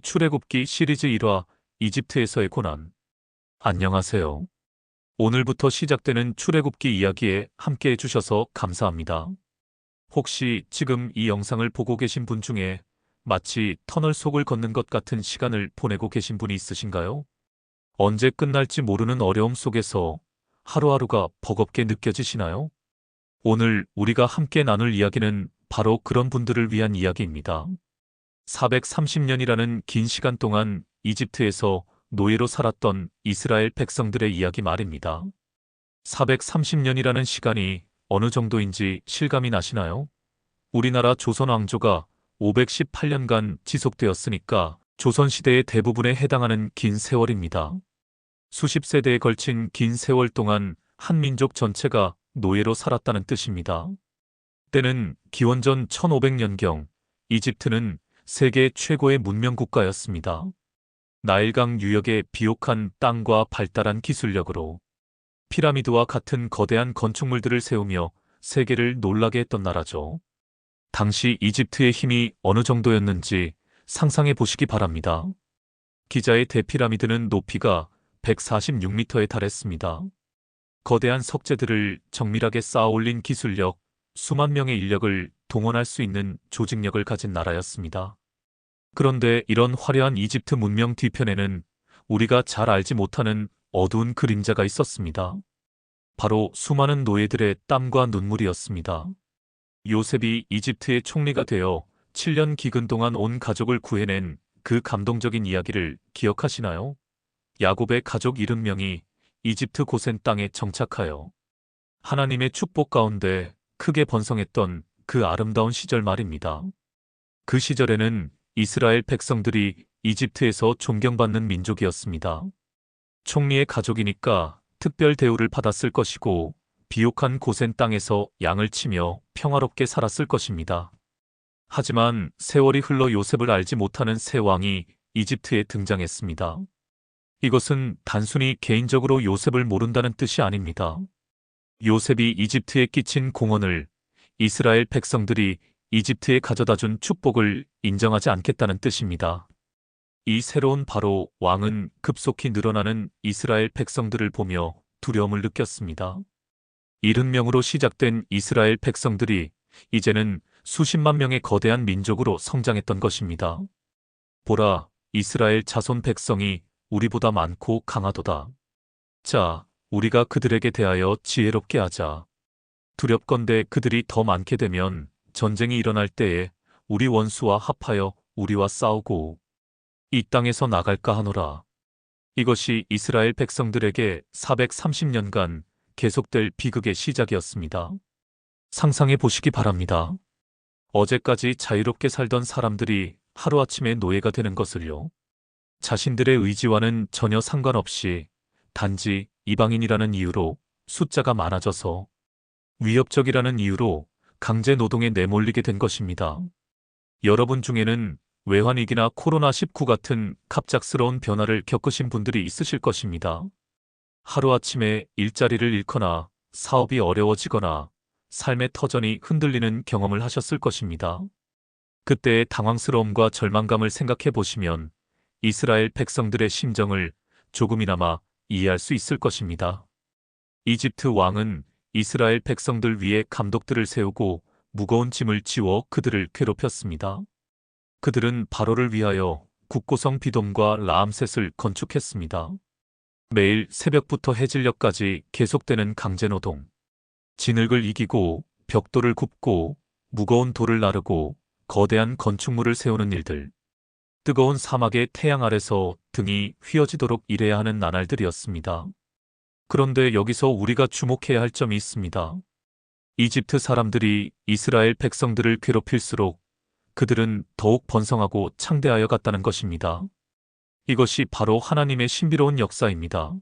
출애굽기 시리즈 1화 이집트에서의 고난. 안녕하세요. 오늘부터 시작되는 출애굽기 이야기에 함께 해주셔서 감사합니다. 혹시 지금 이 영상을 보고 계신 분 중에 마치 터널 속을 걷는 것 같은 시간을 보내고 계신 분이 있으신가요? 언제 끝날지 모르는 어려움 속에서 하루하루가 버겁게 느껴지시나요? 오늘 우리가 함께 나눌 이야기는 바로 그런 분들을 위한 이야기입니다. 430년이라는 긴 시간 동안 이집트에서 노예로 살았던 이스라엘 백성들의 이야기 말입니다. 430년이라는 시간이 어느 정도인지 실감이 나시나요? 우리나라 조선 왕조가 518년간 지속되었으니까 조선시대의 대부분에 해당하는 긴 세월입니다. 수십 세대에 걸친 긴 세월 동안 한 민족 전체가 노예로 살았다는 뜻입니다. 때는 기원전 1500년경 이집트는 세계 최고의 문명 국가였습니다. 나일강 유역의 비옥한 땅과 발달한 기술력으로 피라미드와 같은 거대한 건축물들을 세우며 세계를 놀라게 했던 나라죠. 당시 이집트의 힘이 어느 정도였는지 상상해 보시기 바랍니다. 기자의 대피라미드는 높이가 146m에 달했습니다. 거대한 석재들을 정밀하게 쌓아 올린 기술력, 수만 명의 인력을 동원할 수 있는 조직력을 가진 나라였습니다. 그런데 이런 화려한 이집트 문명 뒤편에는 우리가 잘 알지 못하는 어두운 그림자가 있었습니다. 바로 수많은 노예들의 땀과 눈물이었습니다. 요셉이 이집트의 총리가 되어 7년 기근 동안 온 가족을 구해낸 그 감동적인 이야기를 기억하시나요? 야곱의 가족 70명이 이집트 고센 땅에 정착하여 하나님의 축복 가운데 크게 번성했던 그 아름다운 시절 말입니다. 그 시절에는 이스라엘 백성들이 이집트에서 존경받는 민족이었습니다. 총리의 가족이니까 특별 대우를 받았을 것이고 비옥한 고센 땅에서 양을 치며 평화롭게 살았을 것입니다. 하지만 세월이 흘러 요셉을 알지 못하는 새 왕이 이집트에 등장했습니다. 이것은 단순히 개인적으로 요셉을 모른다는 뜻이 아닙니다. 요셉이 이집트에 끼친 공헌을 이스라엘 백성들이 이집트에 가져다준 축복을 인정하지 않겠다는 뜻입니다. 이 새로운 바로 왕은 급속히 늘어나는 이스라엘 백성들을 보며 두려움을 느꼈습니다. 70명으로 시작된 이스라엘 백성들이 이제는 수십만 명의 거대한 민족으로 성장했던 것입니다. 보라, 이스라엘 자손 백성이 우리보다 많고 강하도다. 자, 우리가 그들에게 대하여 지혜롭게 하자. 두렵건대 그들이 더 많게 되면 전쟁이 일어날 때에 우리 원수와 합하여 우리와 싸우고 이 땅에서 나갈까 하노라. 이것이 이스라엘 백성들에게 430년간 계속될 비극의 시작이었습니다. 상상해 보시기 바랍니다. 어제까지 자유롭게 살던 사람들이 하루아침에 노예가 되는 것을요. 자신들의 의지와는 전혀 상관없이 단지 이방인이라는 이유로 숫자가 많아져서 위협적이라는 이유로 강제 노동에 내몰리게 된 것입니다. 여러분 중에는 외환위기나 코로나19 같은 갑작스러운 변화를 겪으신 분들이 있으실 것입니다. 하루아침에 일자리를 잃거나 사업이 어려워지거나 삶의 터전이 흔들리는 경험을 하셨을 것입니다. 그때의 당황스러움과 절망감을 생각해 보시면 이스라엘 백성들의 심정을 조금이나마 이해할 수 있을 것입니다. 이집트 왕은 이스라엘 백성들 위에 감독들을 세우고 무거운 짐을 지워 그들을 괴롭혔습니다. 그들은 바로를 위하여 국고성 비돔과 라암셋을 건축했습니다. 매일 새벽부터 해질녘까지 계속되는 강제노동, 진흙을 이기고 벽돌을 굽고 무거운 돌을 나르고 거대한 건축물을 세우는 일들, 뜨거운 사막의 태양 아래서 등이 휘어지도록 일해야 하는 나날들이었습니다. 그런데 여기서 우리가 주목해야 할 점이 있습니다. 이집트 사람들이 이스라엘 백성들을 괴롭힐수록 그들은 더욱 번성하고 창대하여 갔다는 것입니다. 이것이 바로 하나님의 신비로운 역사입니다.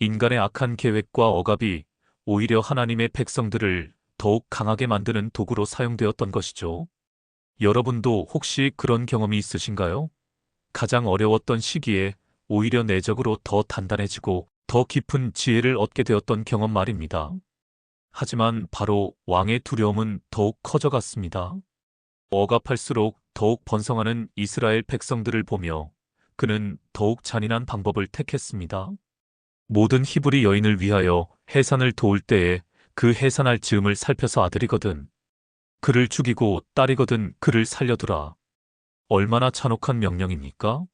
인간의 악한 계획과 억압이 오히려 하나님의 백성들을 더욱 강하게 만드는 도구로 사용되었던 것이죠. 여러분도 혹시 그런 경험이 있으신가요? 가장 어려웠던 시기에 오히려 내적으로 더 단단해지고 더 깊은 지혜를 얻게 되었던 경험 말입니다. 하지만 바로 왕의 두려움은 더욱 커져갔습니다. 억압할수록 더욱 번성하는 이스라엘 백성들을 보며 그는 더욱 잔인한 방법을 택했습니다. 모든 히브리 여인을 위하여 해산을 도울 때에 그 해산할 즈음을 살펴서 아들이거든 그를 죽이고 딸이거든 그를 살려두라. 얼마나 잔혹한 명령입니까?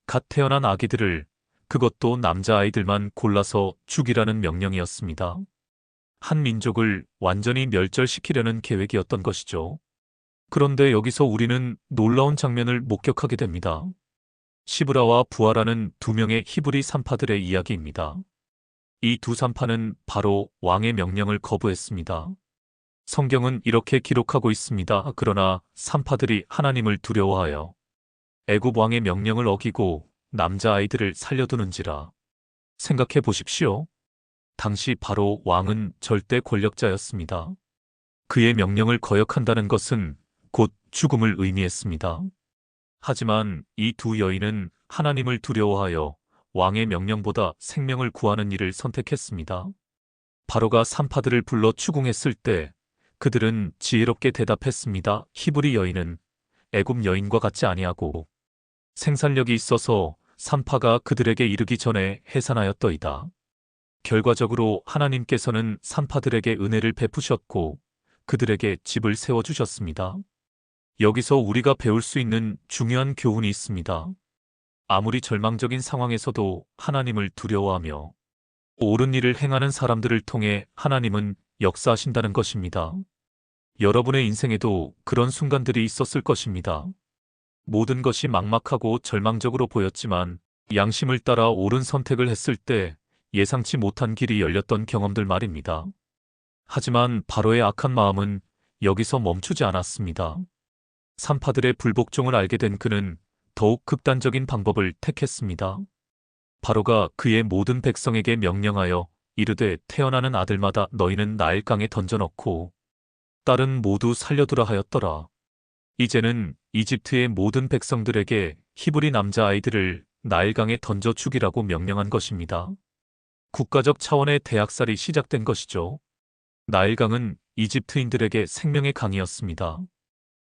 갓 태어난 아기들을, 그것도 남자아이들만 골라서 죽이라는 명령이었습니다. 한 민족을 완전히 멸절시키려는 계획이었던 것이죠. 그런데 여기서 우리는 놀라운 장면을 목격하게 됩니다. 시브라와 부하라는 두 명의 히브리 산파들의 이야기입니다. 이 두 산파는 바로 왕의 명령을 거부했습니다. 성경은 이렇게 기록하고 있습니다. 그러나 산파들이 하나님을 두려워하여 애굽 왕의 명령을 어기고 남자아이들을 살려두는지라. 생각해 보십시오. 당시 바로 왕은 절대 권력자였습니다. 그의 명령을 거역한다는 것은 곧 죽음을 의미했습니다. 하지만 이 두 여인은 하나님을 두려워하여 왕의 명령보다 생명을 구하는 일을 선택했습니다. 바로가 산파들을 불러 추궁했을 때 그들은 지혜롭게 대답했습니다. 히브리 여인은 애굽 여인과 같지 아니하고 생산력이 있어서 산파가 그들에게 이르기 전에 해산하였더이다. 결과적으로 하나님께서는 산파들에게 은혜를 베푸셨고 그들에게 집을 세워주셨습니다. 여기서 우리가 배울 수 있는 중요한 교훈이 있습니다. 아무리 절망적인 상황에서도 하나님을 두려워하며 옳은 일을 행하는 사람들을 통해 하나님은 역사하신다는 것입니다. 여러분의 인생에도 그런 순간들이 있었을 것입니다. 모든 것이 막막하고 절망적으로 보였지만 양심을 따라 옳은 선택을 했을 때 예상치 못한 길이 열렸던 경험들 말입니다. 하지만 바로의 악한 마음은 여기서 멈추지 않았습니다. 산파들의 불복종을 알게 된 그는 더욱 극단적인 방법을 택했습니다. 바로가 그의 모든 백성에게 명령하여 이르되 태어나는 아들마다 너희는 나일강에 던져넣고 딸은 모두 살려두라 하였더라. 이제는 이집트의 모든 백성들에게 히브리 남자아이들을 나일강에 던져 죽이라고 명령한 것입니다. 국가적 차원의 대학살이 시작된 것이죠. 나일강은 이집트인들에게 생명의 강이었습니다.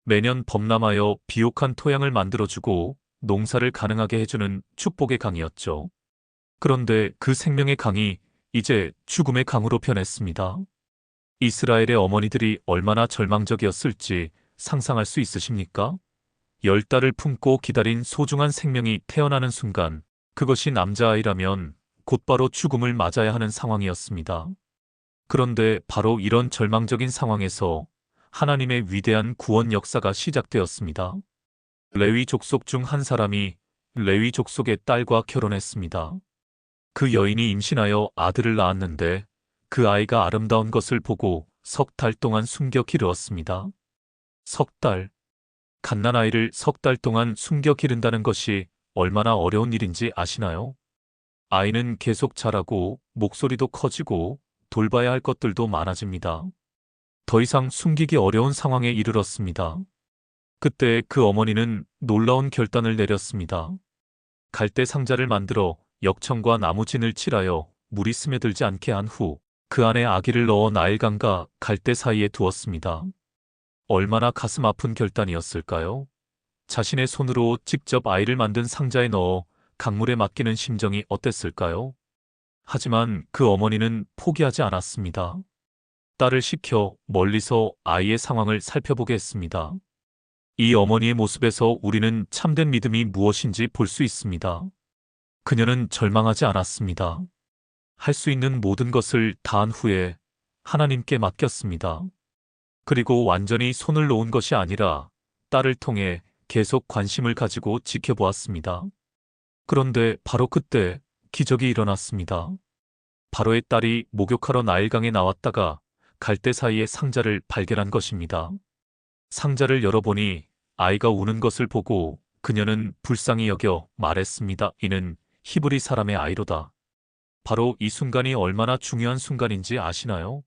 매년 범람하여 비옥한 토양을 만들어주고 농사를 가능하게 해주는 축복의 강이었죠. 그런데 그 생명의 강이 이제 죽음의 강으로 변했습니다. 이스라엘의 어머니들이 얼마나 절망적이었을지 상상할 수 있으십니까? 10달을 품고 기다린 소중한 생명이 태어나는 순간 그것이 남자아이라면 곧바로 죽음을 맞아야 하는 상황이었습니다. 그런데 바로 이런 절망적인 상황에서 하나님의 위대한 구원 역사가 시작되었습니다. 레위 족속 중 한 사람이 레위 족속의 딸과 결혼했습니다. 그 여인이 임신하여 아들을 낳았는데 그 아이가 아름다운 것을 보고 석 달 동안 숨겨 기르었습니다. 석 달. 갓난아이를 석 달 동안 숨겨 기른다는 것이 얼마나 어려운 일인지 아시나요? 아이는 계속 자라고 목소리도 커지고 돌봐야 할 것들도 많아집니다. 더 이상 숨기기 어려운 상황에 이르렀습니다. 그때 그 어머니는 놀라운 결단을 내렸습니다. 갈대 상자를 만들어 역청과 나무진을 칠하여 물이 스며들지 않게 한 후 그 안에 아기를 넣어 나일강과 갈대 사이에 두었습니다. 얼마나 가슴 아픈 결단이었을까요? 자신의 손으로 직접 아이를 만든 상자에 넣어 강물에 맡기는 심정이 어땠을까요? 하지만 그 어머니는 포기하지 않았습니다. 딸을 시켜 멀리서 아이의 상황을 살펴보게 했습니다. 이 어머니의 모습에서 우리는 참된 믿음이 무엇인지 볼 수 있습니다. 그녀는 절망하지 않았습니다. 할 수 있는 모든 것을 다한 후에 하나님께 맡겼습니다. 그리고 완전히 손을 놓은 것이 아니라 딸을 통해 계속 관심을 가지고 지켜보았습니다. 그런데 바로 그때 기적이 일어났습니다. 바로의 딸이 목욕하러 나일강에 나왔다가 갈대 사이에 상자를 발견한 것입니다. 상자를 열어보니 아이가 우는 것을 보고 그녀는 불쌍히 여겨 말했습니다. 이는 히브리 사람의 아이로다. 바로 이 순간이 얼마나 중요한 순간인지 아시나요?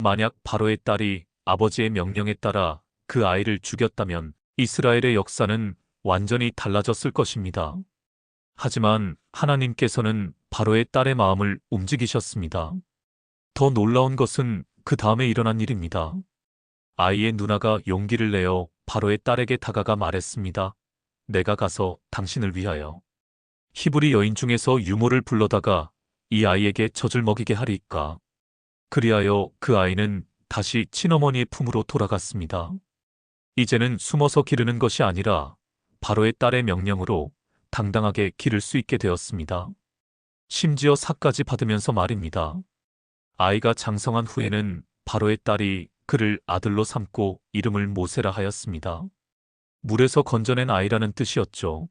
만약 바로의 딸이 아버지의 명령에 따라 그 아이를 죽였다면 이스라엘의 역사는 완전히 달라졌을 것입니다. 하지만 하나님께서는 바로의 딸의 마음을 움직이셨습니다. 더 놀라운 것은 그 다음에 일어난 일입니다. 아이의 누나가 용기를 내어 바로의 딸에게 다가가 말했습니다. 내가 가서 당신을 위하여 히브리 여인 중에서 유모를 불러다가 이 아이에게 젖을 먹이게 하리이까. 그리하여 그 아이는 다시 친어머니의 품으로 돌아갔습니다. 이제는 숨어서 기르는 것이 아니라 바로의 딸의 명령으로 당당하게 기를 수 있게 되었습니다. 심지어 삭까지 받으면서 말입니다. 아이가 장성한 후에는 바로의 딸이 그를 아들로 삼고 이름을 모세라 하였습니다. 물에서 건져낸 아이라는 뜻이었죠.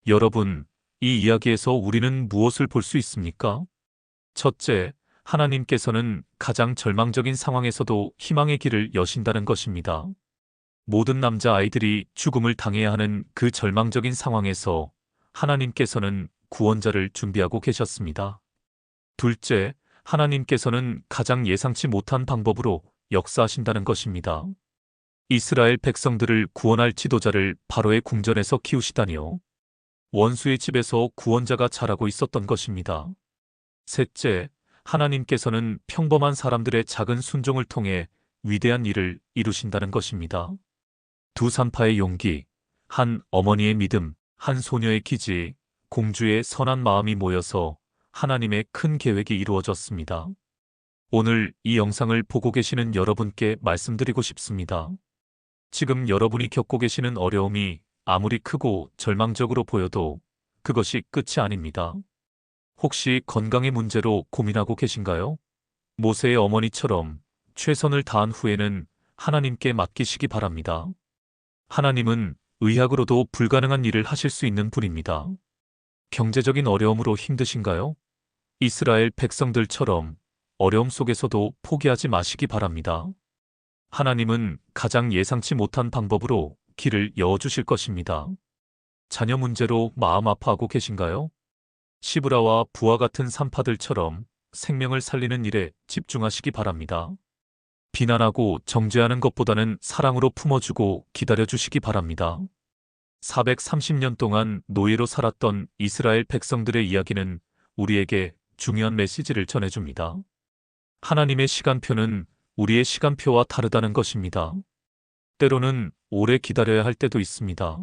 여러분, 이 이야기에서 우리는 무엇을 볼 수 있습니까? 첫째, 하나님께서는 가장 절망적인 상황에서도 희망의 길을 여신다는 것입니다. 모든 남자 아이들이 죽음을 당해야 하는 그 절망적인 상황에서 하나님께서는 구원자를 준비하고 계셨습니다. 둘째, 하나님께서는 가장 예상치 못한 방법으로 역사하신다는 것입니다. 이스라엘 백성들을 구원할 지도자를 바로의 궁전에서 키우시다니요. 원수의 집에서 구원자가 자라고 있었던 것입니다. 셋째, 하나님께서는 평범한 사람들의 작은 순종을 통해 위대한 일을 이루신다는 것입니다. 두 산파의 용기, 한 어머니의 믿음, 한 소녀의 기지, 공주의 선한 마음이 모여서 하나님의 큰 계획이 이루어졌습니다. 오늘 이 영상을 보고 계시는 여러분께 말씀드리고 싶습니다. 지금 여러분이 겪고 계시는 어려움이 아무리 크고 절망적으로 보여도 그것이 끝이 아닙니다. 혹시 건강의 문제로 고민하고 계신가요? 모세의 어머니처럼 최선을 다한 후에는 하나님께 맡기시기 바랍니다. 하나님은 의학으로도 불가능한 일을 하실 수 있는 분입니다. 경제적인 어려움으로 힘드신가요? 이스라엘 백성들처럼 어려움 속에서도 포기하지 마시기 바랍니다. 하나님은 가장 예상치 못한 방법으로 길을 여어주실 것입니다. 자녀 문제로 마음 아파하고 계신가요? 시브라와 부와 같은 산파들처럼 생명을 살리는 일에 집중하시기 바랍니다. 비난하고 정죄하는 것보다는 사랑으로 품어주고 기다려주시기 바랍니다. 430년 동안 노예로 살았던 이스라엘 백성들의 이야기는 우리에게 중요한 메시지를 전해줍니다. 하나님의 시간표는 우리의 시간표와 다르다는 것입니다. 때로는 오래 기다려야 할 때도 있습니다.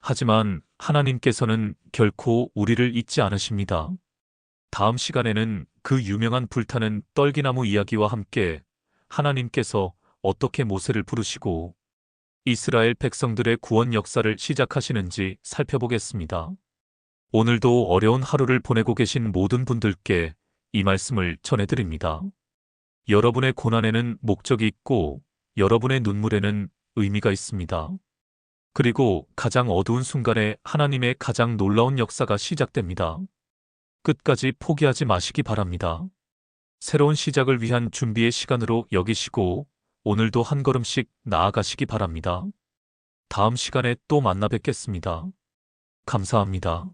하지만 하나님께서는 결코 우리를 잊지 않으십니다. 다음 시간에는 그 유명한 불타는 떨기나무 이야기와 함께 하나님께서 어떻게 모세를 부르시고 이스라엘 백성들의 구원 역사를 시작하시는지 살펴보겠습니다. 오늘도 어려운 하루를 보내고 계신 모든 분들께 이 말씀을 전해드립니다. 여러분의 고난에는 목적이 있고 여러분의 눈물에는 의미가 있습니다. 그리고 가장 어두운 순간에 하나님의 가장 놀라운 역사가 시작됩니다. 끝까지 포기하지 마시기 바랍니다. 새로운 시작을 위한 준비의 시간으로 여기시고 오늘도 한 걸음씩 나아가시기 바랍니다. 다음 시간에 또 만나 뵙겠습니다. 감사합니다.